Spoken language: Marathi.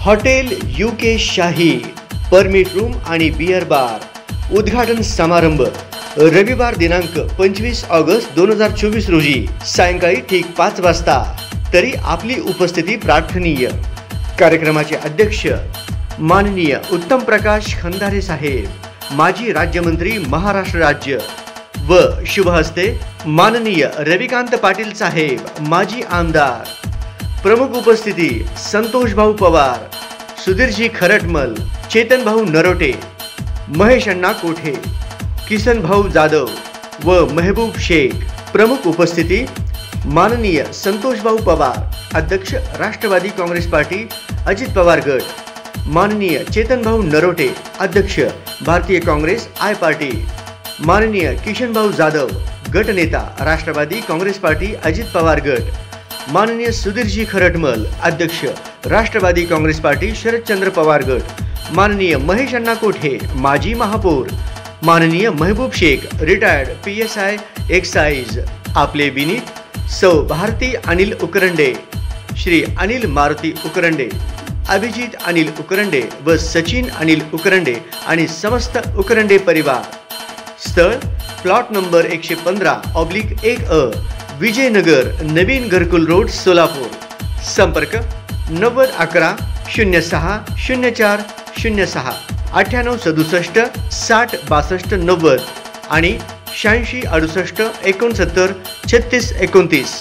हॉटेल UK शाही परमिट रूम आणि बियर बार उद्घाटन समारंभ रविवार दिनांक 25 ऑगस्ट 2024 रोजी सायंकाळी ठीक 5 वाजता। तरी आपली उपस्थिती प्रार्थनीय। कार्यक्रमाचे अध्यक्ष माननीय उत्तम प्रकाश खंदारे साहेब, माजी राज्यमंत्री महाराष्ट्र राज्य व शुभ हस्ते माननीय रविकांत पाटील साहेब, माजी आमदार। प्रमुख उपस्थिती संतोष भाऊ पवार, सुधीरजी खरटमल, चेतन भाऊ नरोटे, महेश अण्णा कोठे, किसन भाऊ जाधव व महबूब शेख। प्रमुख उपस्थिती माननीय संतोष भाऊ पवार, अध्यक्ष राष्ट्रवादी काँग्रेस पार्टी अजित पवार गट, माननीय चेतन भाऊ नरोटे, अध्यक्ष भारतीय काँग्रेस आय पार्टी, माननीय किशन भाऊ जाधव, गटनेता राष्ट्रवादी काँग्रेस पार्टी अजित पवार गट, माननीय सुधीरजी खरटमल, अध्यक्ष राष्ट्रवादी काँग्रेस पार्टी शरदचंद्र पवार गट, माननीय महेश अण्णा कोठे, माजी महापौर, माननीय महबूब शेख, रिटायर्ड PSI एक्साइज। आपले विनीत सौ भारती अनिल उकरंडे, श्री अनिल मारुती उकरंडे, अभिजित अनिल उकरंडे व सचिन अनिल उकरंडे आणि समस्त उकरंडे परिवार। स्थळ प्लॉट नंबर 115/1A, विजयनगर, नवीन घरकुल रोड, सोलापूर। संपर्क 9011 06 04 06 98 67 60 62 90 आणि 86 68 69 36 29।